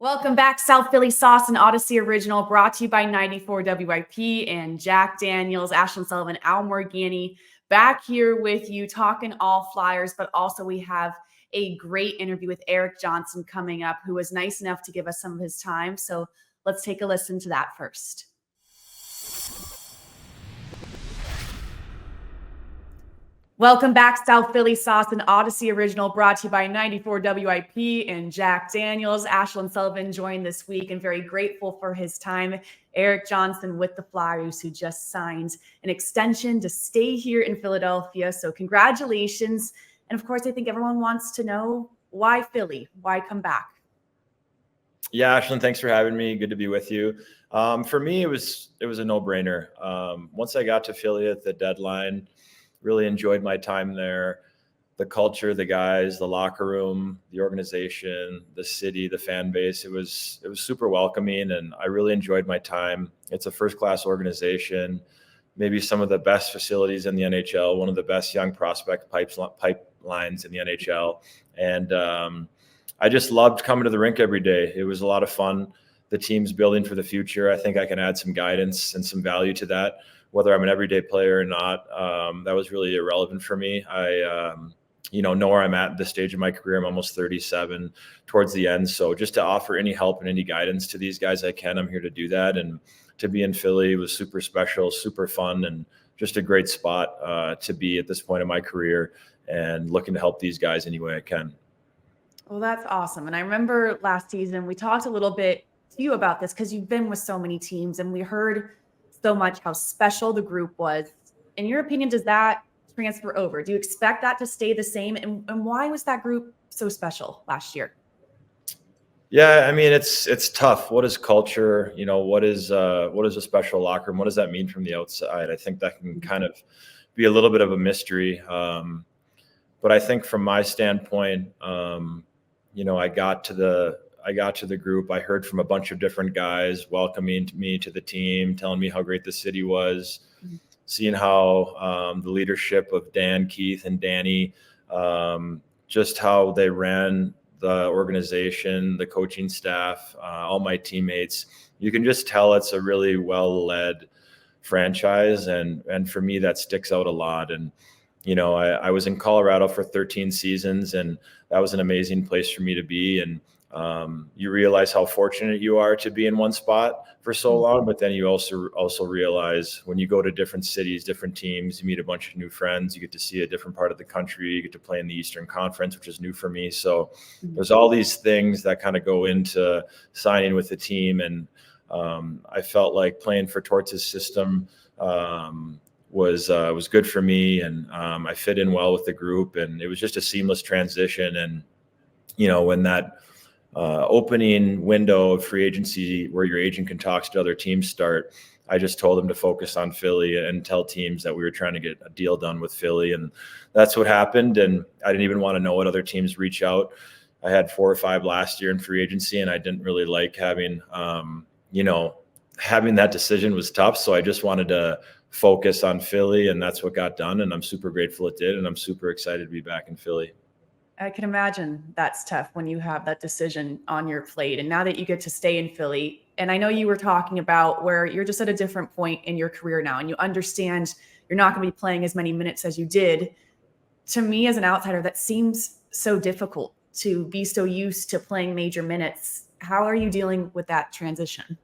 Welcome back, South Philly Sauce, an Audacy original brought to you by 94 WIP and Jack Daniels, Ashlyn, Sullivan, Al Morganti, back here with you talking all Flyers, but also we have a great interview with Erik Johnson coming up, who was nice enough to give us some of his time. So let's take a listen to that first. Welcome back, South Philly Sauce, an Audacy original brought to you by 94 WIP and Jack Daniels. Ashlyn Sullivan joined this week and very grateful for his time. Erik Johnson with the Flyers, who just signed an extension to stay here in Philadelphia. So congratulations. And of course, I think everyone wants to know, why Philly? Why come back? Yeah, Ashlyn, thanks for having me. Good to be with you. For me, it was a no-brainer. Once I got to Philly at the deadline, really enjoyed my time there. The culture, the guys, the locker room, the organization, the city, the fan base. It was super welcoming, and I really enjoyed my time. It's a first-class organization, maybe some of the best facilities in the NHL, one of the best young prospect pipelines in the NHL. And I just loved coming to the rink every day. It was a lot of fun. The team's building for the future. I think I can add some guidance and some value to that. Whether I'm an everyday player or not, that was really irrelevant for me. I, know where I'm at this stage of my career. I'm almost 37, towards the end. So just to offer any help and any guidance to these guys I can, I'm here to do that. And to be in Philly was super special, super fun, and just a great spot to be at this point in my career, and looking to help these guys any way I can. Well, that's awesome. And I remember last season, we talked a little bit to you about this because you've been with so many teams, and we heard so much how special the group was. In your opinion, does that transfer over? Do you expect that to stay the same? And why was that group so special last year? Yeah, I mean, it's tough. What is culture? What is a special locker room? What does that mean from the outside? I think that can kind of be a little bit of a mystery. But I think from my standpoint, I got to the group. I heard from a bunch of different guys welcoming me to the team, telling me how great the city was, seeing how the leadership of Dan, Keith, and Danny, just how they ran the organization, the coaching staff, all my teammates. You can just tell it's a really well-led franchise, and for me, that sticks out a lot. And I was in Colorado for 13 seasons, and that was an amazing place for me to be. And you realize how fortunate you are to be in one spot for so long, but then you also realize when you go to different cities, different teams, you meet a bunch of new friends, you get to see a different part of the country, you get to play in the Eastern Conference, which is new for me. So there's all these things that kind of go into signing with the team. And I felt like playing for Torts' system was good for me, and I fit in well with the group, and it was just a seamless transition. And when that opening window of free agency where your agent can talk to other teams start, I just told them to focus on Philly and tell teams that we were trying to get a deal done with Philly. And that's what happened. And I didn't even want to know what other teams reach out. I had 4 or 5 last year in free agency, and I didn't really like having that decision was tough. So I just wanted to focus on Philly, and that's what got done. And I'm super grateful it did. And I'm super excited to be back in Philly. I can imagine that's tough when you have that decision on your plate. And now that you get to stay in Philly, and I know you were talking about where you're just at a different point in your career now, and you understand you're not going to be playing as many minutes as you did. To me, as an outsider, that seems so difficult to be so used to playing major minutes. How are you dealing with that transition?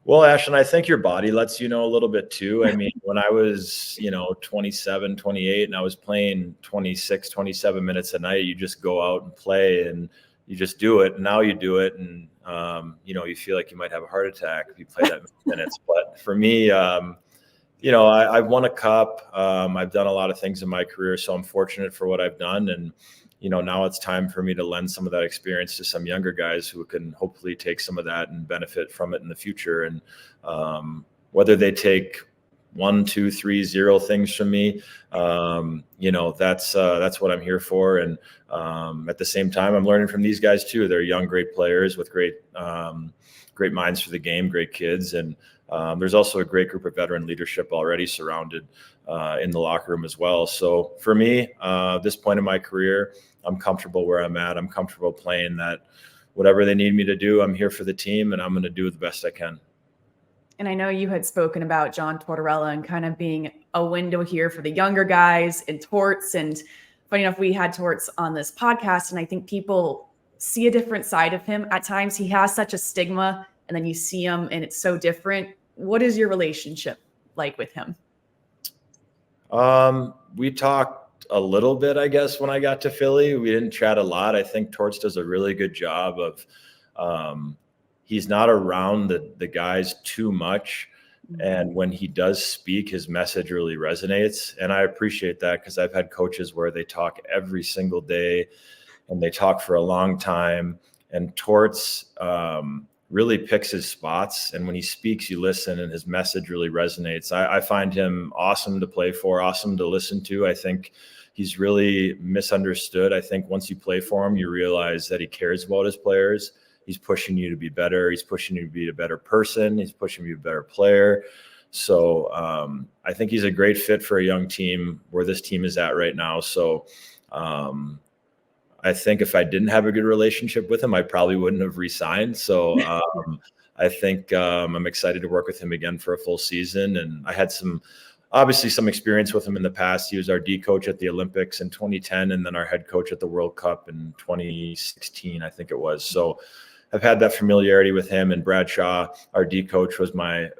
Well, Ashlyn, I think your body lets you know a little bit too. I mean, when I was, 27, 28, and I was playing 26, 27 minutes a night, you just go out and play, and you just do it. And now you do it, and, you feel like you might have a heart attack if you play that many minutes. But for me, I've won a cup. I've done a lot of things in my career, so I'm fortunate for what I've done. And now it's time for me to lend some of that experience to some younger guys who can hopefully take some of that and benefit from it in the future. And whether they take 1, 2, 3, 0 things from me, that's what I'm here for. And at the same time, I'm learning from these guys too. They're young, great players with great minds for the game, great kids. And there's also a great group of veteran leadership already surrounded in the locker room as well. So for me, this point in my career, I'm comfortable where I'm at. I'm comfortable playing that whatever they need me to do, I'm here for the team, and I'm going to do the best I can. And I know you had spoken about John Tortorella and kind of being a window here for the younger guys and Torts. And funny enough, we had Torts on this podcast, and I think people see a different side of him. At times he has such a stigma, and then you see him and it's so different. What is your relationship like with him? We talked a little bit, I guess, when I got to Philly. We didn't chat a lot. I think Torts does a really good job of, he's not around the guys too much. And when he does speak, his message really resonates. And I appreciate that, because I've had coaches where they talk every single day and they talk for a long time. And Torts really picks his spots. And when he speaks, you listen, and his message really resonates. I find him awesome to play for, awesome to listen to. I think he's really misunderstood. I think once you play for him, you realize that he cares about his players. He's pushing you to be better. He's pushing you to be a better person. He's pushing you to be a better player. So I think he's a great fit for a young team where this team is at right now. So I think if I didn't have a good relationship with him, I probably wouldn't have re-signed. So I think I'm excited to work with him again for a full season. And I had obviously some experience with him in the past. He was our D coach at the Olympics in 2010, and then our head coach at the World Cup in 2016, I think it was. So I've had that familiarity with him. And Brad Shaw, our D coach, was my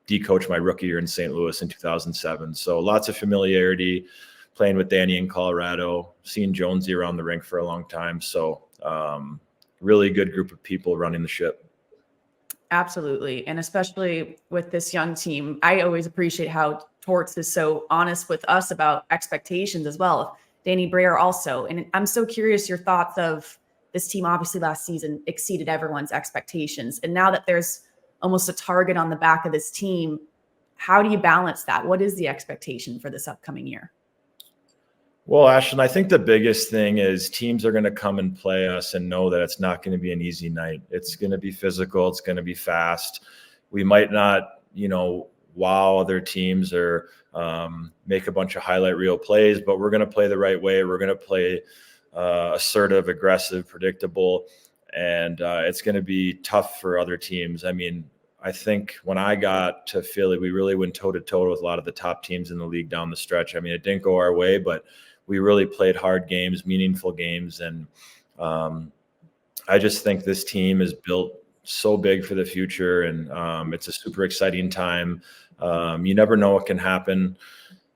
D coach my rookie year in St. Louis in 2007. So lots of familiarity, playing with Danny in Colorado, seeing Jonesy around the rink for a long time. So really good group of people running the ship. Absolutely. And especially with this young team, I always appreciate how Torts is so honest with us about expectations as well. Danny Breer also. And I'm so curious your thoughts of this team. Obviously last season exceeded everyone's expectations. And now that there's almost a target on the back of this team, how do you balance that? What is the expectation for this upcoming year? Well, Ashlyn, I think the biggest thing is teams are going to come and play us and know that it's not going to be an easy night. It's going to be physical. It's going to be fast. We might not, wow other teams or make a bunch of highlight reel plays, but we're going to play the right way. We're going to play assertive, aggressive, predictable, and it's going to be tough for other teams. I mean, I think when I got to Philly, we really went toe-to-toe with a lot of the top teams in the league down the stretch. I mean, it didn't go our way, but we really played hard games, meaningful games. And I just think this team is built so big for the future. And it's a super exciting time. You never know what can happen.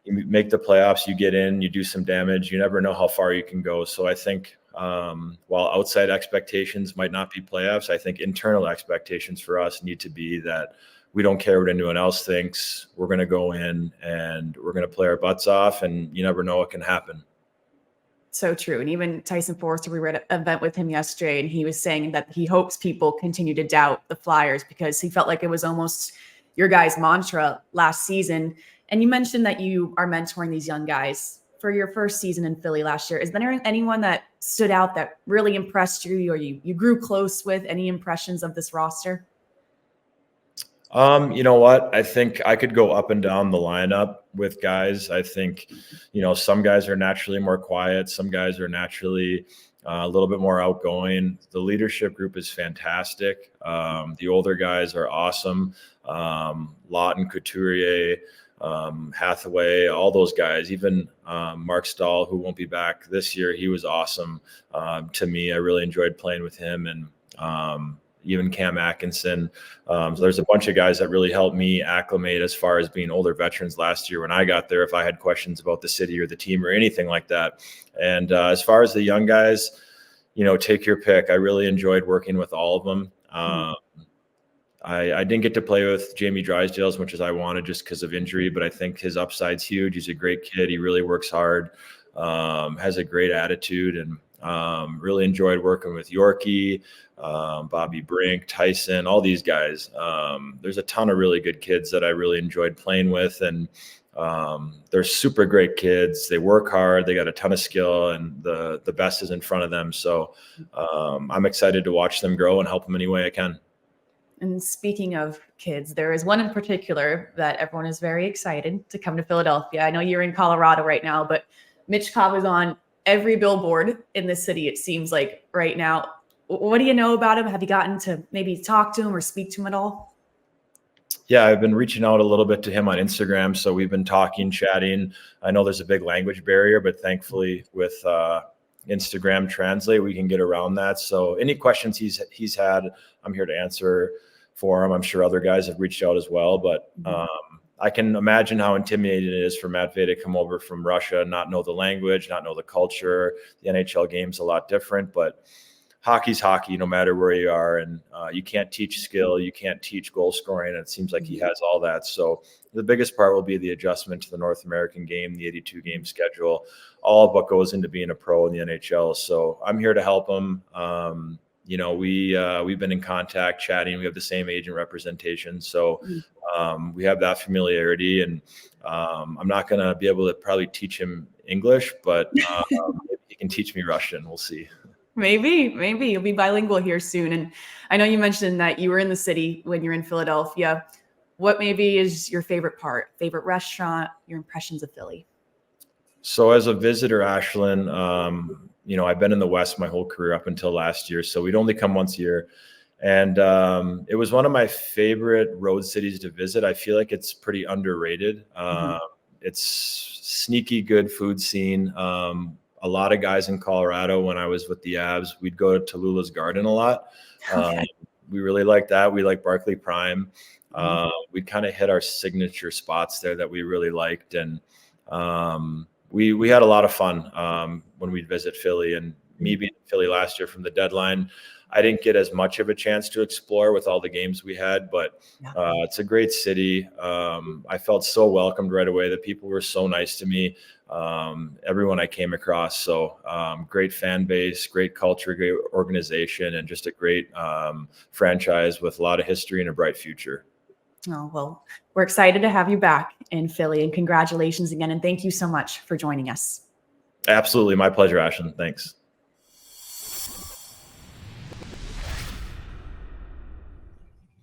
You make the playoffs, you get in, you do some damage. You never know how far you can go. So I think while outside expectations might not be playoffs, I think internal expectations for us need to be that we don't care what anyone else thinks. We're going to go in and we're going to play our butts off, and you never know what can happen. So true. And even Tyson Forster, we were at an event with him yesterday, and he was saying that he hopes people continue to doubt the Flyers because he felt like it was almost your guys' mantra last season. And you mentioned that you are mentoring these young guys for your first season in Philly last year. Is there anyone that stood out that really impressed you or you grew close with? Any impressions of this roster? You know what? I think I could go up and down the lineup with guys. I think, some guys are naturally more quiet. Some guys are naturally a little bit more outgoing. The leadership group is fantastic. The older guys are awesome. Lawton, Couturier, Hathaway, all those guys, even Mark Stahl, who won't be back this year. He was awesome to me. I really enjoyed playing with him, and even Cam Atkinson. So there's a bunch of guys that really helped me acclimate as far as being older veterans last year when I got there, if I had questions about the city or the team or anything like that. And as far as the young guys, take your pick. I really enjoyed working with all of them. I didn't get to play with Jamie Drysdale as much as I wanted just because of injury, but I think his upside's huge. He's a great kid. He really works hard, has a great attitude, and really enjoyed working with Yorkie, Bobby Brink, Tyson, all these guys. There's a ton of really good kids that I really enjoyed playing with, and they're super great kids. They work hard. They got a ton of skill, and the best is in front of them. So I'm excited to watch them grow and help them any way I can. And speaking of kids, there is one in particular that everyone is very excited to come to Philadelphia. I know you're in Colorado right now, but Mitch Cobb is on every billboard in the city, it seems like right now. What do you know about him? Have you gotten to maybe talk to him or speak to him at all? Yeah, I've been reaching out a little bit to him on Instagram. So we've been talking, chatting. I know there's a big language barrier, but thankfully with Instagram Translate, we can get around that. So any questions he's had, I'm here to answer for him. I'm sure other guys have reached out as well, but I can imagine how intimidating it is for Matvey to come over from Russia, not know the language, not know the culture. The NHL game's a lot different, but hockey's hockey, no matter where you are. And you can't teach skill. You can't teach goal scoring. And it seems like he has all that. So the biggest part will be the adjustment to the North American game, the 82 game schedule, all of what goes into being a pro in the NHL. So I'm here to help him. We've been in contact, chatting. We have the same agent representation. So we have that familiarity, and I'm not going to be able to probably teach him English, but he can teach me Russian. We'll see. Maybe you'll be bilingual here soon. And I know you mentioned that you were in the city when you're in Philadelphia. What maybe is your favorite part, favorite restaurant, your impressions of Philly? So as a visitor, Ashlyn, I've been in the West my whole career up until last year. So we'd only come once a year. And it was one of my favorite road cities to visit. I feel like it's pretty underrated. It's sneaky good food scene. A lot of guys in Colorado, when I was with the Avs, we'd go to Tallulah's Garden a lot. Okay. We really like that. We like Barclay Prime. We kind of hit our signature spots there that we really liked. And we had a lot of fun when we'd visit Philly. And me being in Philly last year from the deadline, I didn't get as much of a chance to explore with all the games we had, but it's a great city. I felt so welcomed right away. The people were so nice to me, everyone I came across. So great fan base, great culture, great organization, and just a great franchise with a lot of history and a bright future. Oh, well, we're excited to have you back in Philly, and congratulations again. And thank you so much for joining us. Absolutely. My pleasure, Ashlyn. Thanks.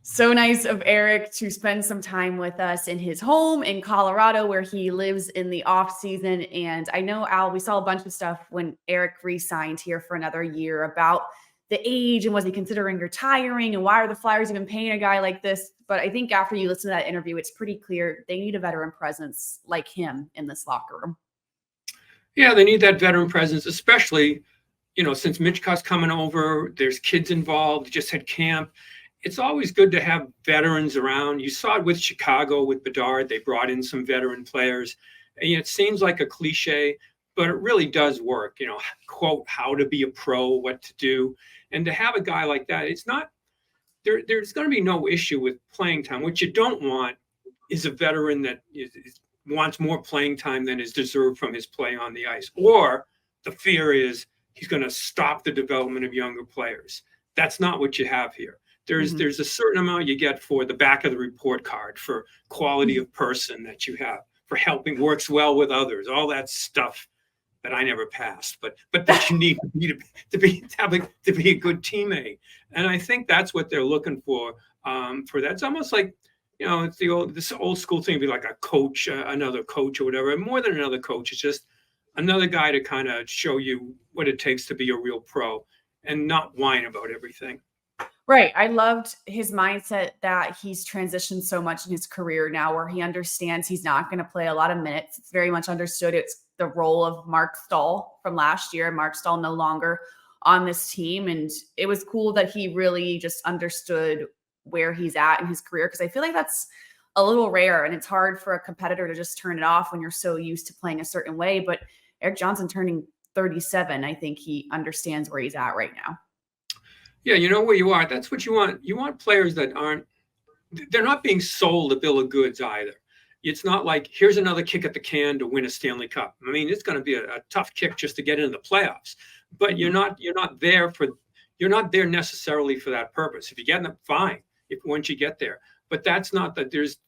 So nice of Erik to spend some time with us in his home in Colorado, where he lives in the off season. And I know, Al, we saw a bunch of stuff when Erik re-signed here for another year about the age and was he considering retiring and why are the Flyers even paying a guy like this? But I think after you listen to that interview, it's pretty clear they need a veteran presence like him in this locker room. Yeah, they need that veteran presence, especially, since Mitchko's coming over, there's kids involved, just had camp. It's always good to have veterans around. You saw it with Chicago, with Bedard. They brought in some veteran players. And, it seems like a cliche, but it really does work. Quote, how to be a pro, what to do. And to have a guy like that, it's not, there's going to be no issue with playing time. What you don't want is a veteran that wants more playing time than is deserved from his play on the ice. Or the fear is he's going to stop the development of younger players. That's not what you have here. There's a certain amount you get for the back of the report card, for quality of person that you have, for helping, works well with others, all that stuff that I never passed, but that you need to be a good teammate. And I think that's what they're looking for that. It's almost like, it's this old school thing, be like a coach, another coach or whatever. More than another coach, it's just another guy to kind of show you what it takes to be a real pro and not whine about everything. Right. I loved his mindset that he's transitioned so much in his career now, where he understands he's not going to play a lot of minutes. It's very much understood it's the role of Mark Stahl from last year. Mark Stahl no longer on this team. And it was cool that he really just understood where he's at in his career, because I feel like that's a little rare, and it's hard for a competitor to just turn it off when you're so used to playing a certain way. But Erik Johnson turning 37, I think he understands where he's at right now. Yeah, you know where you are. That's what you want. You want players that they're not being sold a bill of goods either. It's not like, here's another kick at the can to win a Stanley Cup. I mean, it's going to be a tough kick just to get into the playoffs, but you're not there necessarily for that purpose. If you get in it, fine. Once you get there, but that's not that. There's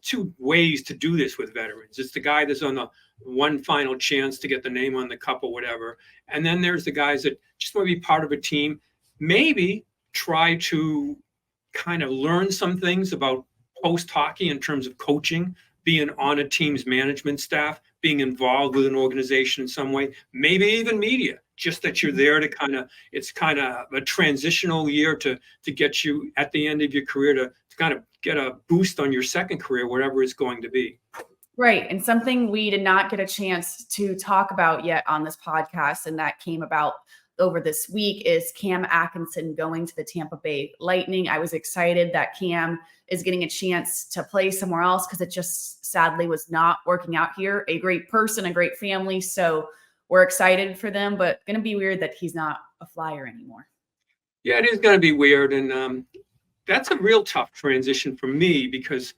two ways to do this with veterans. It's the guy that's on the one final chance to get the name on the cup or whatever, and then there's the guys that just want to be part of a team. Maybe try to kind of learn some things about post-hockey in terms of coaching, being on a team's management staff, being involved with an organization in some way, maybe even media. just that you're there to it's kind of a transitional year to get you at the end of your career to kind of get a boost on your second career, whatever it's going to be. Right. And something we did not get a chance to talk about yet on this podcast, and that came about over this week, is Cam Atkinson going to the Tampa Bay Lightning. I was excited that Cam is getting a chance to play somewhere else because it just sadly was not working out here. A great person, a great family. So we're excited for them, but going to be weird that he's not a Flyer anymore. Yeah, it is going to be weird. And that's a real tough transition for me because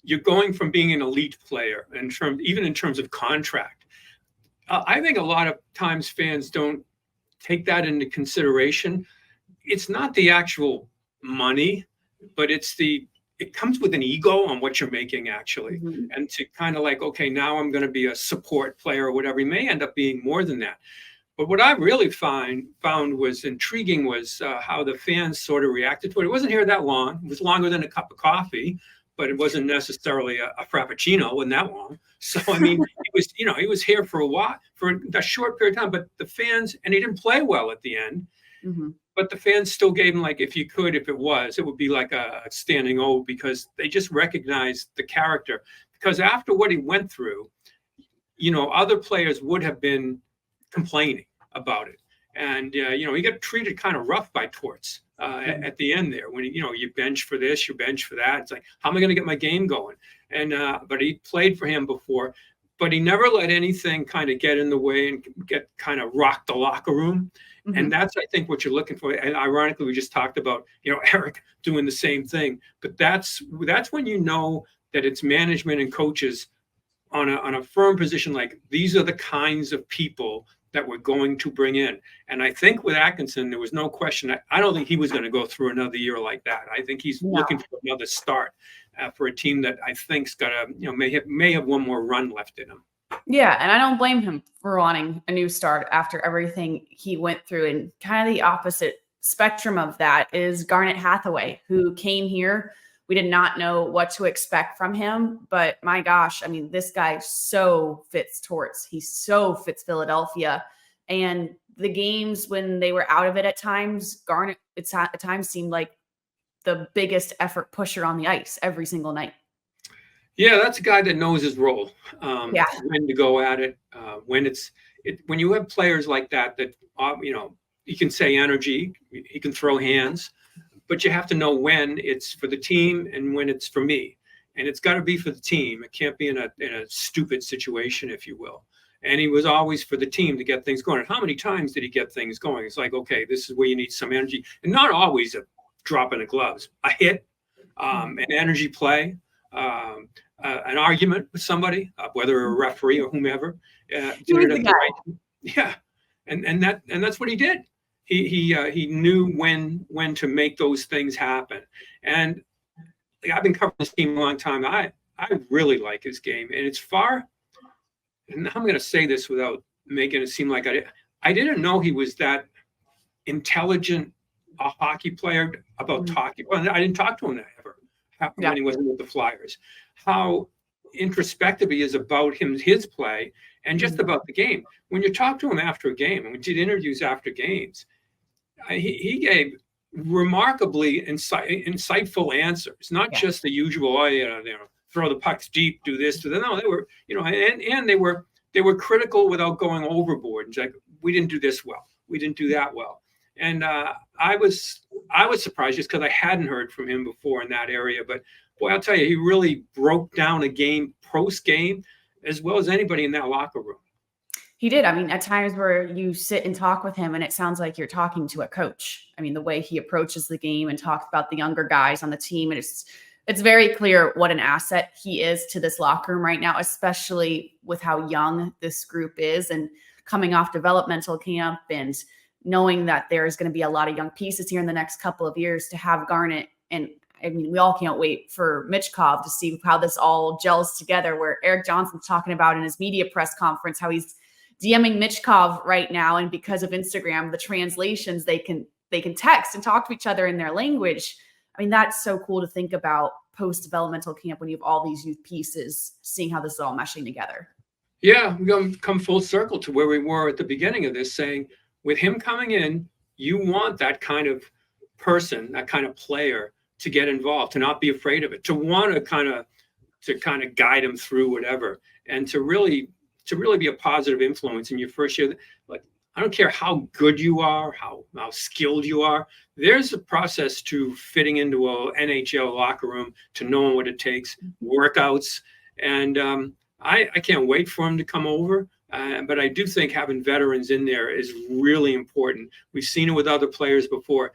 you're going from being an elite player and even in terms of contract. I think a lot of times fans don't take that into consideration. It's not the actual money, but it comes with an ego on what you're making actually. Mm-hmm. And to kind of like, okay, now I'm going to be a support player or whatever. You may end up being more than that. But what I really found was intriguing was how the fans sort of reacted to it. It wasn't here that long. It was longer than a cup of coffee, but it wasn't necessarily a frappuccino. Wasn't that long. So, I mean, he was here for a while, for a short period of time, but the fans, and he didn't play well at the end, mm-hmm. but the fans still gave him, like, if it would be like a standing O because they just recognized the character. Because after what he went through, other players would have been complaining about it. And, he got treated kind of rough by Torts at the end there when, you bench for this, you bench for that. It's like, how am I going to get my game going? And, but he played for him before, but he never let anything kind of get in the way and get kind of rock the locker room. Mm-hmm. And that's, I think, what you're looking for. And ironically, we just talked about, Erik doing the same thing, but that's when you know that it's management and coaches on a firm position. Like, these are the kinds of people that we're going to bring in. And I think with Atkinson, there was no question. I don't think he was going to go through another year like that. I think he's looking for another start for a team that I think's got may have one more run left in him. Yeah, and I don't blame him for wanting a new start after everything he went through. And kind of the opposite spectrum of that is Garnet Hathaway, who came here. We did not know what to expect from him, but my gosh, I mean, this guy so fits Torts. He so fits Philadelphia. And the games when they were out of it at times, Garnet at times seemed like the biggest effort pusher on the ice every single night. Yeah, that's a guy that knows his role, when to go at it, when you have players like that, he can say energy, he can throw hands, but you have to know when it's for the team and when it's for me. And it's got to be for the team. It can't be in a stupid situation, if you will. And he was always for the team to get things going. And how many times did he get things going? It's like, okay, this is where you need some energy. And not always a drop in the gloves. A hit, an energy play, an argument with somebody, whether a referee or whomever. Yeah. And that's what he did. He knew when to make those things happen. And I've been covering this team a long time. I really like his game, and it's far. And I'm going to say this without making it seem like I didn't know he was that intelligent a hockey player about talking. Well, I didn't talk to him ever when he wasn't with the Flyers. How introspective he is about his play and just about the game. When you talk to him after a game, and we did interviews after games, he gave remarkably insightful answers, not just the usual, throw the pucks deep, do this, do that. No, they were, and they were critical without going overboard. It's like, we didn't do this well, we didn't do that well. And I was surprised just because I hadn't heard from him before in that area. But boy, I'll tell you, he really broke down a game post game as well as anybody in that locker room. He did. I mean, at times where you sit and talk with him and it sounds like you're talking to a coach. I mean, the way he approaches the game and talks about the younger guys on the team, and it's very clear what an asset he is to this locker room right now, especially with how young this group is and coming off developmental camp and knowing that there's going to be a lot of young pieces here in the next couple of years to have Garnet. And I mean, we all can't wait for Michkov to see how this all gels together, where Erik Johnson's talking about in his media press conference, how he's DMing Michkov right now. And because of Instagram, the translations, they can text and talk to each other in their language. I mean, that's so cool to think about post-developmental camp when you have all these youth pieces, seeing how this is all meshing together. Yeah, we're going to come full circle to where we were at the beginning of this, saying, with him coming in, you want that kind of person, that kind of player to get involved, to not be afraid of it, to want to kind of guide him through whatever, and to really be a positive influence in your first year. Like, I don't care how good you are, how skilled you are. There's a process to fitting into a NHL locker room, to knowing what it takes, workouts, and I can't wait for him to come over. But I do think having veterans in there is really important. We've seen it with other players before,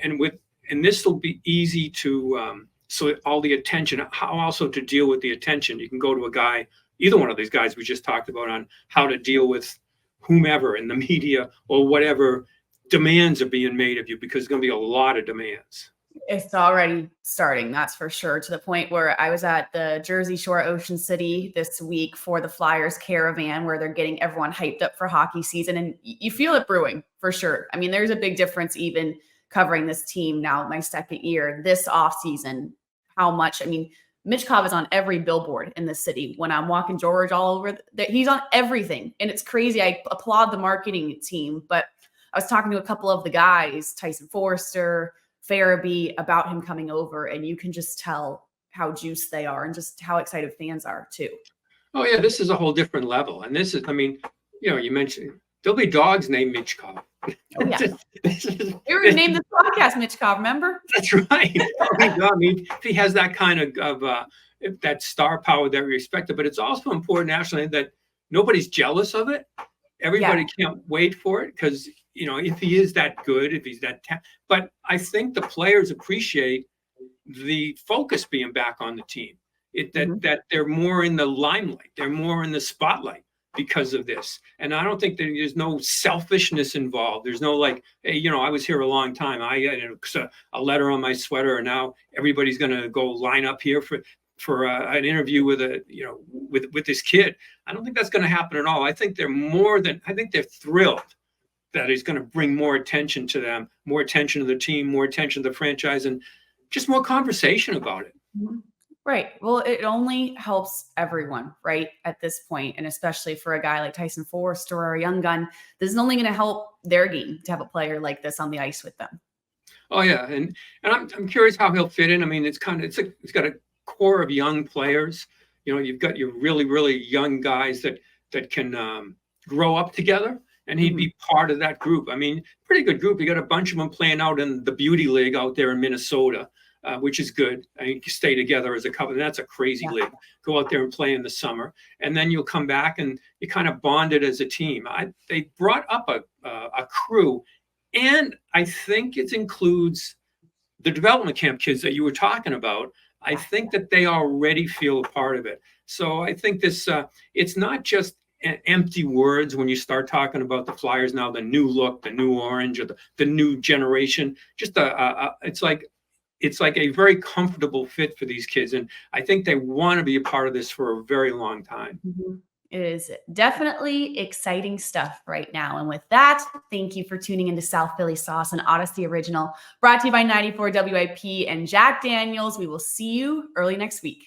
and this will be easy to so all the attention. How also to deal with the attention? You can go to a guy, either one of these guys we just talked about, on how to deal with whomever in the media or whatever demands are being made of you, because there's going to be a lot of demands. It's already starting, that's for sure, to the point where I was at the Jersey Shore Ocean City this week for the Flyers Caravan, where they're getting everyone hyped up for hockey season. And you feel it brewing for sure. I mean, there's a big difference even covering this team now, my second year, this offseason, how much, I mean, Michkov is on every billboard in the city. When I'm walking George all over, he's on everything. And it's crazy. I applaud the marketing team, but I was talking to a couple of the guys, Tyson Forrester, Farabee, about him coming over, and you can just tell how juiced they are and just how excited fans are too. Oh yeah, this is a whole different level. And this is, I mean, you mentioned there'll be dogs named Michkov. Oh yeah. They already named this podcast Michkov, remember? That's right. I mean, he has that kind of that star power that we expected, but it's also important, Ashlyn, that nobody's jealous of it. Everybody can't wait for it, because if he is that good, if he's that but I think the players appreciate the focus being back on the team. That they're more in the limelight, they're more in the spotlight because of this. And I don't think that there's no selfishness involved. There's no like, hey, I was here a long time. I got a letter on my sweater, and now everybody's going to go line up here for an interview with with this kid. I don't think that's going to happen at all. I think they're thrilled that he's going to bring more attention to them, more attention to the team, more attention to the franchise, and just more conversation about it. Right. Well, it only helps everyone, right, at this point, and especially for a guy like Tyson Forrester or a young gun, this is only going to help their game to have a player like this on the ice with them. Oh yeah, and I'm curious how he'll fit in. I mean, it's got a core of young players. You've got your really, really young guys that can grow up together, and he'd be part of that group. I mean, pretty good group. You got a bunch of them playing out in the Beauty League out there in Minnesota, which is good. I mean, you stay together as a couple. That's a crazy league. Go out there and play in the summer, and then you'll come back and you kind of bonded as a team. They brought up a crew, and I think it includes the development camp kids that you were talking about. I think that they already feel a part of it. So I think this, it's not just empty words when you start talking about the Flyers now, the new look, the new orange, or the new generation. Just it's like a very comfortable fit for these kids. And I think they want to be a part of this for a very long time. It is definitely exciting stuff right now. And with that, thank you for tuning into South Philly Sauce, an Audacy original, brought to you by 94 WIP and Jack Daniels. We will see you early next week.